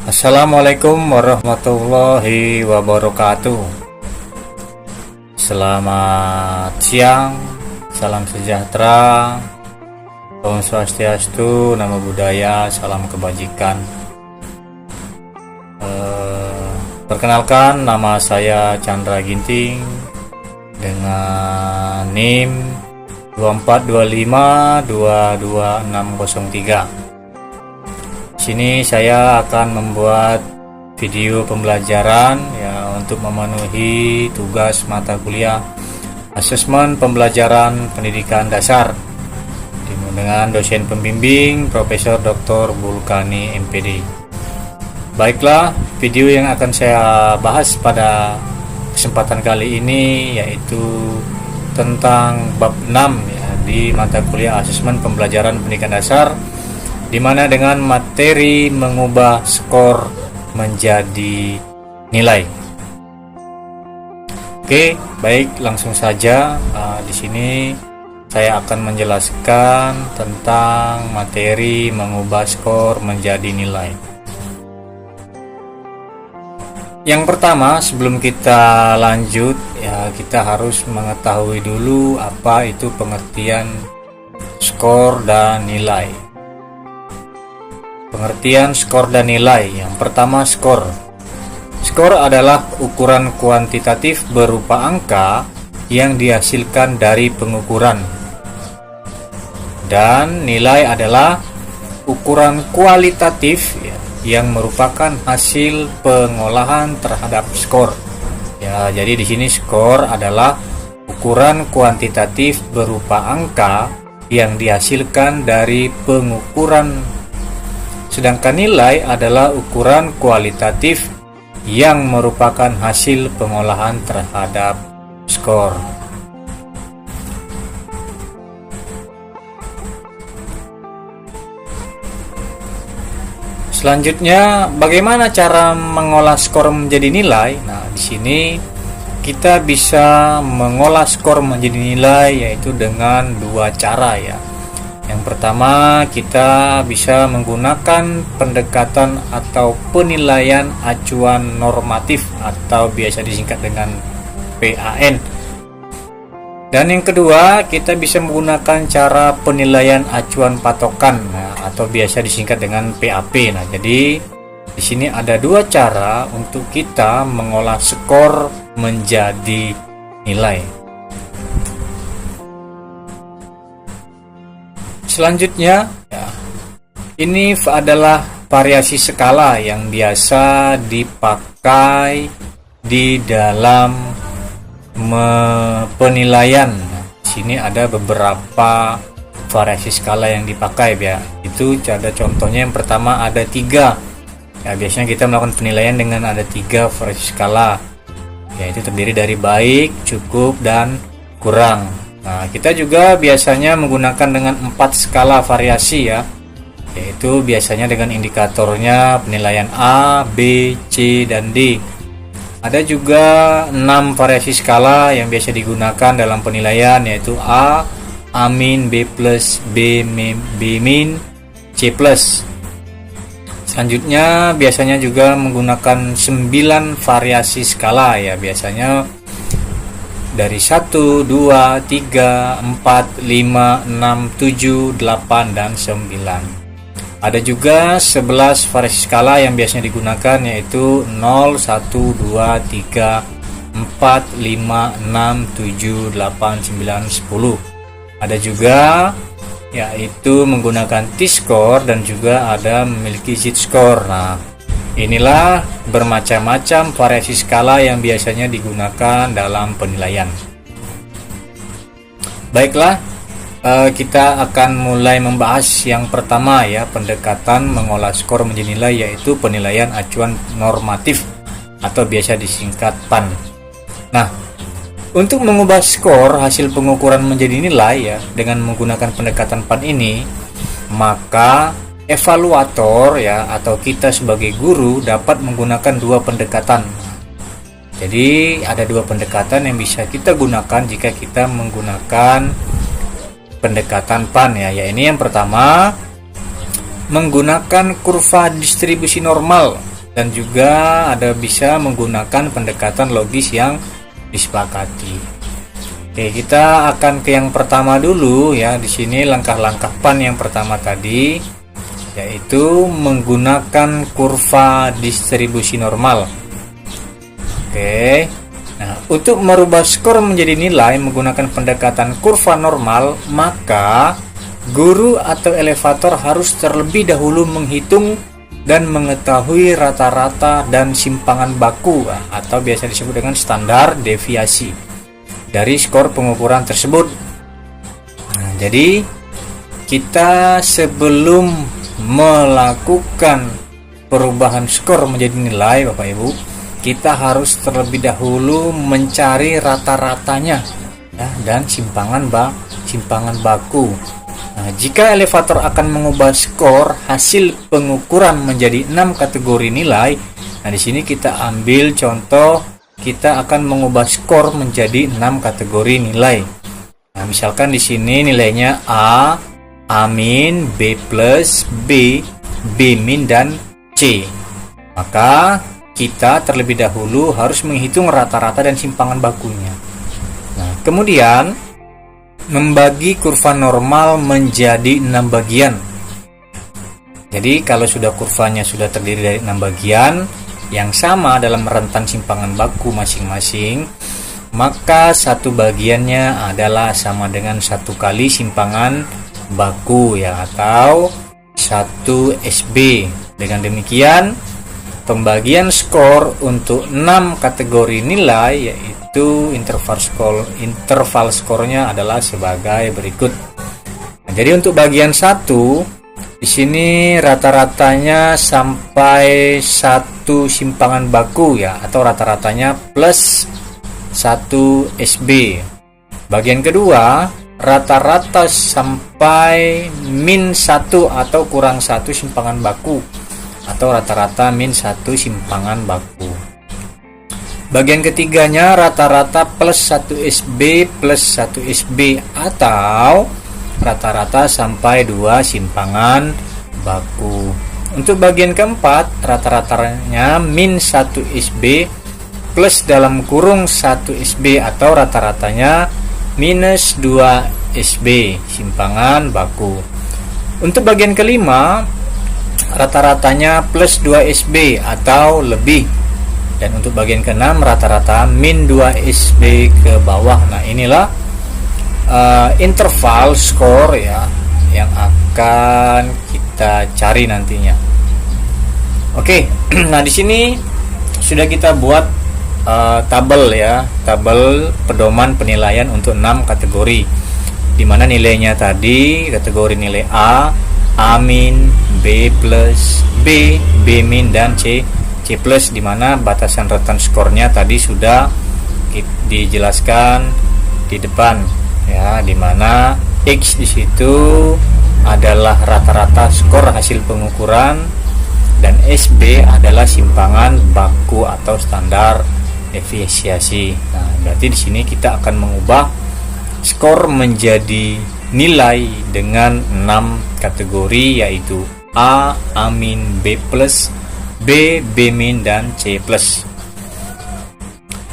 Assalamualaikum warahmatullahi wabarakatuh. Selamat siang, salam sejahtera, Om Swastiastu, Namo Buddhaya, salam kebajikan. Perkenalkan, nama saya Chandra Ginting dengan NIM 2425222603. Sini saya akan membuat video pembelajaran ya untuk memenuhi tugas mata kuliah asesmen pembelajaran pendidikan dasar dengan dosen pembimbing Profesor Dr. Bulkani MPD. Baiklah, video yang akan saya bahas pada kesempatan kali ini yaitu tentang bab 6 ya, di mata kuliah asesmen pembelajaran pendidikan dasar, di mana dengan materi mengubah skor menjadi nilai. Oke, baik, langsung saja. Di sini saya akan menjelaskan tentang materi mengubah skor menjadi nilai. Yang pertama, sebelum kita lanjut, ya kita harus mengetahui dulu apa itu pengertian skor dan nilai. Pengertian skor dan nilai. Yang pertama, skor. Skor adalah ukuran kuantitatif berupa angka yang dihasilkan dari pengukuran. Dan nilai adalah ukuran kualitatif ya, yang merupakan hasil pengolahan terhadap skor. Ya, jadi di sini skor adalah ukuran kuantitatif berupa angka yang dihasilkan dari pengukuran. Sedangkan nilai adalah ukuran kualitatif yang merupakan hasil pengolahan terhadap skor. Selanjutnya, bagaimana cara mengolah skor menjadi nilai? Nah, di sini kita bisa mengolah skor menjadi nilai yaitu dengan dua cara ya. Yang pertama, kita bisa menggunakan pendekatan atau penilaian acuan normatif atau biasa disingkat dengan PAN. Dan yang kedua, kita bisa menggunakan cara penilaian acuan patokan atau biasa disingkat dengan PAP. Nah, jadi di sini ada dua cara untuk kita mengolah skor menjadi nilai. Selanjutnya, ya, ini adalah variasi skala yang biasa dipakai di dalam penilaian. Di sini ada beberapa variasi skala yang dipakai ya. Itu ada contohnya. Yang pertama ada 3. Ya, biasanya kita melakukan penilaian dengan ada 3 variasi skala. Yaitu terdiri dari baik, cukup, dan kurang. Nah, kita juga biasanya menggunakan dengan 4 skala variasi ya, yaitu biasanya dengan indikatornya penilaian A, B, C, dan D. Ada juga 6 variasi skala yang biasa digunakan dalam penilaian, yaitu A, A-, B+, B-, B-, C+. Selanjutnya biasanya juga menggunakan 9 variasi skala ya, biasanya dari 1, 2, 3, 4, 5, 6, 7, 8, dan 9. Ada juga 11 variasi skala yang biasanya digunakan, yaitu 0, 1, 2, 3, 4, 5, 6, 7, 8, 9, 10. Ada juga yaitu menggunakan T-score dan juga ada memiliki Z-score. Nah, inilah bermacam-macam variasi skala yang biasanya digunakan dalam penilaian. Baiklah, kita akan mulai membahas yang pertama ya, pendekatan mengolah skor menjadi nilai, yaitu penilaian acuan normatif atau biasa disingkat PAN. Nah, untuk mengubah skor hasil pengukuran menjadi nilai ya dengan menggunakan pendekatan PAN ini, maka evaluator ya atau kita sebagai guru dapat menggunakan 2 pendekatan. Jadi ada 2 pendekatan yang bisa kita gunakan jika kita menggunakan pendekatan PAN ya. Ini yang pertama, menggunakan kurva distribusi normal dan juga ada bisa menggunakan pendekatan logis yang disepakati. Oke, kita akan ke yang pertama dulu ya. Di sini langkah-langkah PAN yang pertama tadi yaitu menggunakan kurva distribusi normal. Oke. Nah, untuk merubah skor menjadi nilai menggunakan pendekatan kurva normal, maka guru atau elevator harus terlebih dahulu menghitung dan mengetahui rata-rata dan simpangan baku atau biasa disebut dengan standar deviasi dari skor pengukuran tersebut. Nah, jadi kita sebelum melakukan perubahan skor menjadi nilai, Bapak Ibu, kita harus terlebih dahulu mencari rata-ratanya ya, dan simpangan baku. Nah, jika elevator akan mengubah skor hasil pengukuran menjadi 6 kategori nilai, nah di sini kita ambil contoh, kita akan mengubah skor menjadi 6 kategori nilai. Nah, misalkan di sini nilainya A, A-, B+, B, B-, dan C. Maka kita terlebih dahulu harus menghitung rata-rata dan simpangan bakunya. Nah, kemudian membagi kurva normal menjadi 6 bagian. Jadi kalau sudah kurvanya sudah terdiri dari 6 bagian yang sama dalam rentan simpangan baku masing-masing, maka satu bagiannya adalah sama dengan 1 kali simpangan baku ya, atau 1 SB. Dengan demikian pembagian skor untuk 6 kategori nilai yaitu interval skornya adalah sebagai berikut. Nah, jadi untuk bagian 1 di sini rata-ratanya sampai 1 simpangan baku ya, atau rata-ratanya plus 1 SB. Bagian kedua rata-rata sampai -1 atau kurang 1 simpangan baku, atau rata-rata -1 simpangan baku. Bagian ketiganya rata-rata plus 1 SB plus 1 SB, atau rata-rata sampai 2 simpangan baku. Untuk bagian keempat rata-ratanya -1 SB plus dalam kurung 1 SB, atau rata-ratanya -2 SB simpangan baku. Untuk bagian kelima rata-ratanya plus 2 SB atau lebih, dan untuk bagian keenam rata-rata -2 SB ke bawah. Nah, inilah interval skor ya yang akan kita cari nantinya. Oke, nah di sini sudah kita buat tabel ya, tabel pedoman penilaian untuk 6 kategori, di mana nilainya tadi kategori nilai A, A-, B+, B, B-, dan C+, di mana batasan rentan skornya tadi sudah dijelaskan di depan ya, di mana X di situ adalah rata-rata skor hasil pengukuran dan SB adalah simpangan baku atau standar deviasi. Nah, berarti di sini kita akan mengubah skor menjadi nilai dengan 6 kategori, yaitu A, A-, B+, B, B-, dan C+.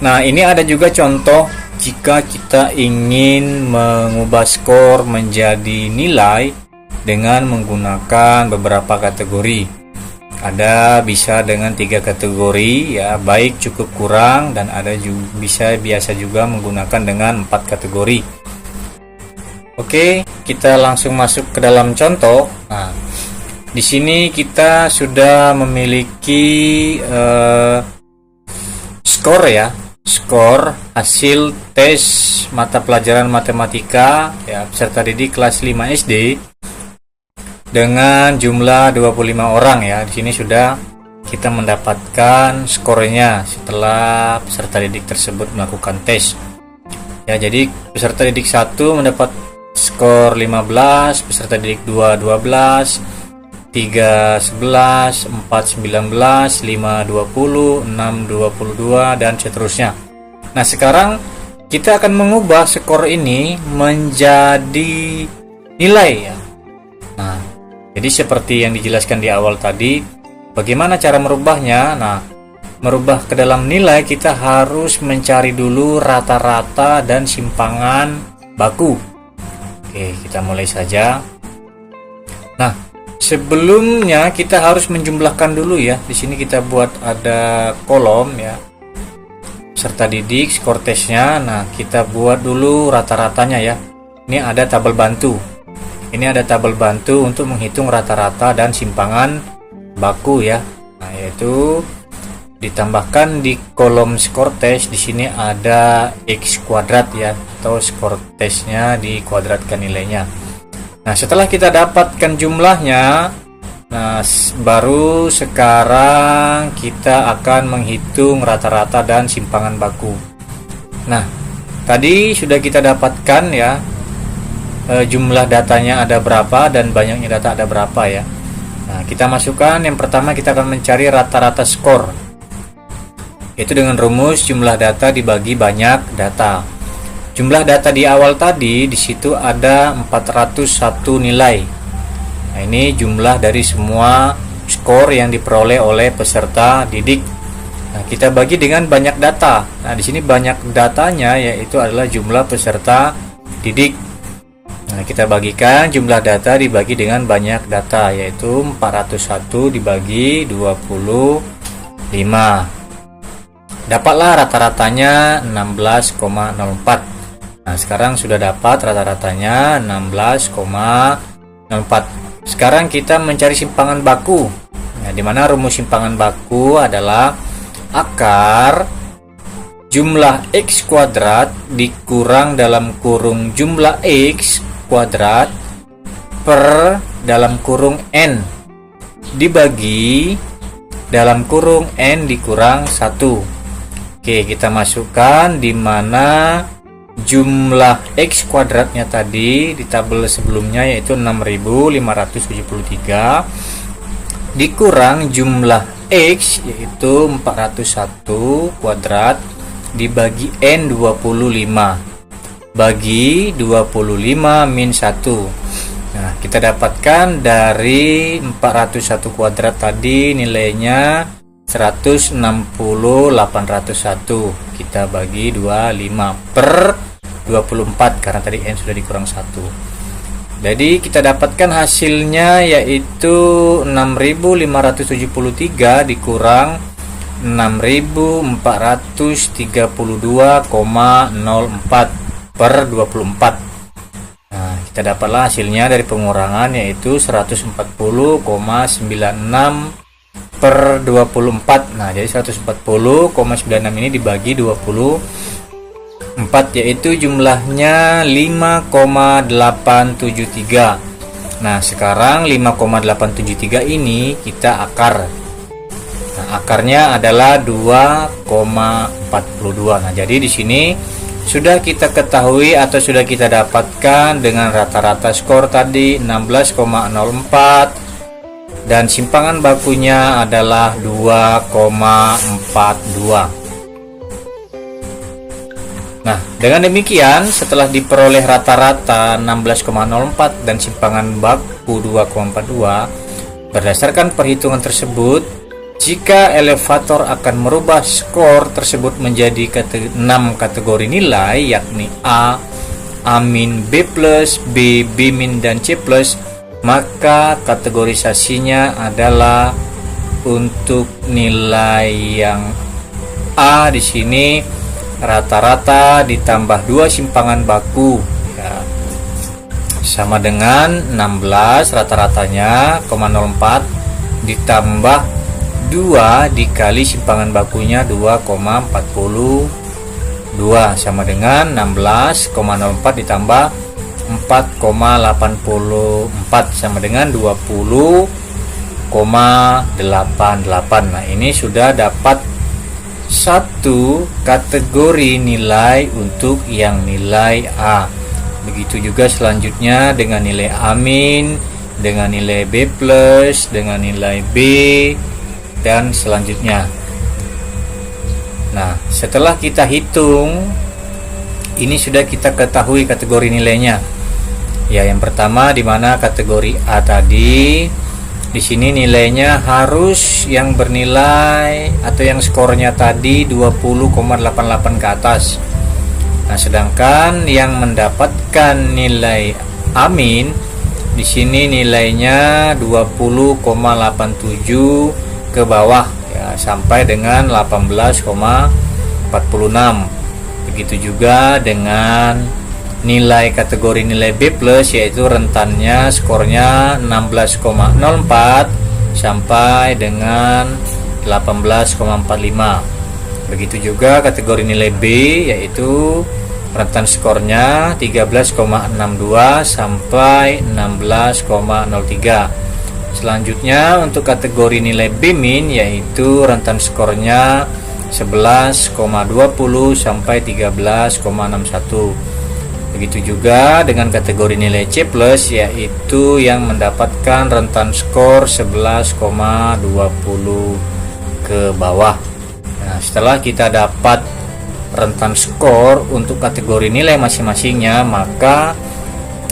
Nah, ini ada juga contoh jika kita ingin mengubah skor menjadi nilai dengan menggunakan beberapa kategori. Ada bisa dengan 3 kategori ya, baik, cukup, kurang, dan ada juga biasa juga menggunakan dengan 4 kategori. Oke, kita langsung masuk ke dalam contoh. Nah, di sini kita sudah memiliki skor ya, skor hasil tes mata pelajaran matematika ya peserta didik kelas 5 SD dengan jumlah 25 orang ya. Di sini sudah kita mendapatkan skornya setelah peserta didik tersebut melakukan tes. Ya, jadi peserta didik 1 mendapat skor 15, peserta didik 2 12, 3 11, 4 19, 5 20, 6 22, dan seterusnya. Nah, sekarang kita akan mengubah skor ini menjadi nilai ya. Nah, jadi seperti yang dijelaskan di awal tadi, Bagaimana cara merubahnya? Nah, merubah ke dalam nilai kita harus mencari dulu rata-rata dan simpangan baku. Oke, kita mulai saja. Nah, sebelumnya kita harus menjumlahkan dulu ya. Di sini kita buat ada kolom ya, serta didik skor tesnya. Nah, kita buat dulu rata-ratanya ya. Ini ada tabel bantu. Ini ada tabel bantu untuk menghitung rata-rata dan simpangan baku ya. Nah, yaitu ditambahkan di kolom skor tes. Di sini ada x kuadrat ya, atau skor tesnya dikuadratkan nilainya. Nah, setelah kita dapatkan jumlahnya, nah baru sekarang kita akan menghitung rata-rata dan simpangan baku. Nah, tadi sudah kita dapatkan ya, jumlah datanya ada berapa dan banyaknya data ada berapa ya. Nah, kita masukkan, yang pertama kita akan mencari rata-rata skor, yaitu dengan rumus jumlah data dibagi banyak data. Jumlah data di awal tadi, di situ ada 401 nilai. Nah, ini jumlah dari semua skor yang diperoleh oleh peserta didik. Nah, kita bagi dengan banyak data. Nah, di sini banyak datanya yaitu adalah jumlah peserta didik. Nah, kita bagikan jumlah data dibagi dengan banyak data, yaitu 401 dibagi 25. Dapatlah rata-ratanya 16,04. Nah, sekarang sudah dapat rata-ratanya 16,04. Sekarang kita mencari simpangan baku. Nah, di mana rumus simpangan baku adalah akar jumlah x kuadrat dikurang dalam kurung jumlah x kuadrat per dalam kurung n dibagi dalam kurung n dikurang 1. Oke, kita masukkan di mana jumlah x kuadratnya tadi di tabel sebelumnya yaitu 6573 dikurang jumlah x yaitu 401 kuadrat dibagi n 25 bagi 25 min 1. Nah, kita dapatkan dari 401 kuadrat tadi nilainya 160.801. Kita bagi 25 per 24 karena tadi n sudah dikurang 1. Jadi kita dapatkan hasilnya yaitu 6573 dikurang 6432,04 per 24. Nah, kita dapatlah hasilnya dari pengurangan yaitu 140,96 per 24. Nah, jadi 140,96 ini dibagi 24 yaitu jumlahnya 5,873. Nah, sekarang 5,873 ini kita akar. Nah, akarnya adalah 2,42. Nah, jadi di sini sudah kita ketahui atau sudah kita dapatkan dengan rata-rata skor tadi 16,04 dan simpangan bakunya adalah 2,42. Nah, dengan demikian setelah diperoleh rata-rata 16,04 dan simpangan baku 2,42, berdasarkan perhitungan tersebut, jika elevator akan merubah skor tersebut menjadi 6 kategori nilai, yakni A, A-, B+, B, B-, dan C+, maka kategorisasinya adalah untuk nilai yang A di sini rata-rata ditambah 2 simpangan baku ya, sama dengan 16 rata-ratanya 0,04 ditambah 2 dikali simpangan bakunya 2,42 sama dengan 16,04 ditambah 4,84 sama dengan 20,88. Nah, ini sudah dapat satu kategori nilai untuk yang nilai A. Begitu juga selanjutnya dengan nilai A-, dengan nilai B+, dengan nilai B, dan selanjutnya. Nah, setelah kita hitung, ini sudah kita ketahui kategori nilainya. Ya, yang pertama di mana kategori A tadi di sini nilainya harus yang bernilai atau yang skornya tadi 20,88 ke atas. Nah, sedangkan yang mendapatkan nilai amin di sini nilainya 20,87 ke bawah ya, sampai dengan 18,46. Begitu juga dengan nilai kategori nilai B+, yaitu rentannya skornya 16,04 sampai dengan 18,45. Begitu juga kategori nilai B, yaitu rentan skornya 13,62 sampai 16,03. Selanjutnya untuk kategori nilai B- yaitu rentan skornya 11,20 sampai 13,61. Begitu juga dengan kategori nilai C+, yaitu yang mendapatkan rentan skor 11,20 ke bawah. Nah, setelah kita dapat rentan skor untuk kategori nilai masing-masingnya, maka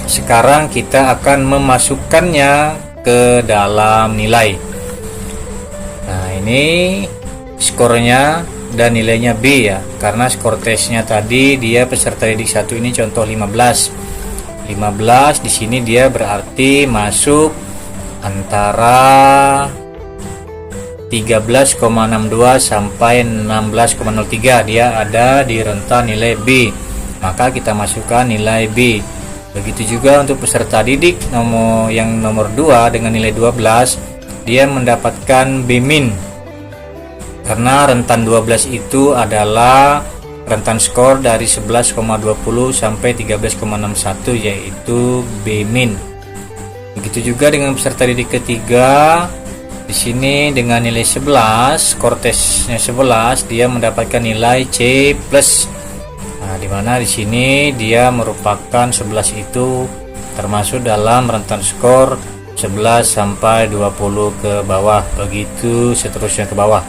sekarang kita akan memasukkannya ke dalam nilai. Nah, ini skornya dan nilainya B ya, karena skor tesnya tadi dia peserta didik 1 ini contoh 15 di sini dia berarti masuk antara 13,62 sampai 16,03, dia ada di rentan nilai B, maka kita masukkan nilai B. Begitu juga untuk peserta didik nomor 2 dengan nilai 12, dia mendapatkan B- karena rentan 12 itu adalah rentan skor dari 11,20 sampai 13,61, yaitu B-. Begitu juga dengan peserta didik ketiga, di sini dengan nilai 11, skor tesnya 11, dia mendapatkan nilai C+. Nah, dimana di sini dia merupakan 11 itu termasuk dalam rentan skor 11 sampai 20 ke bawah, begitu seterusnya ke bawah.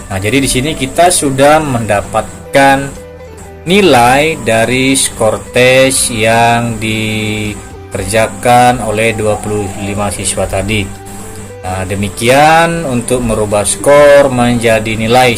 Nah, jadi di sini kita sudah mendapatkan nilai dari skor tes yang dikerjakan oleh 25 siswa tadi. Nah, demikian untuk merubah skor menjadi nilai.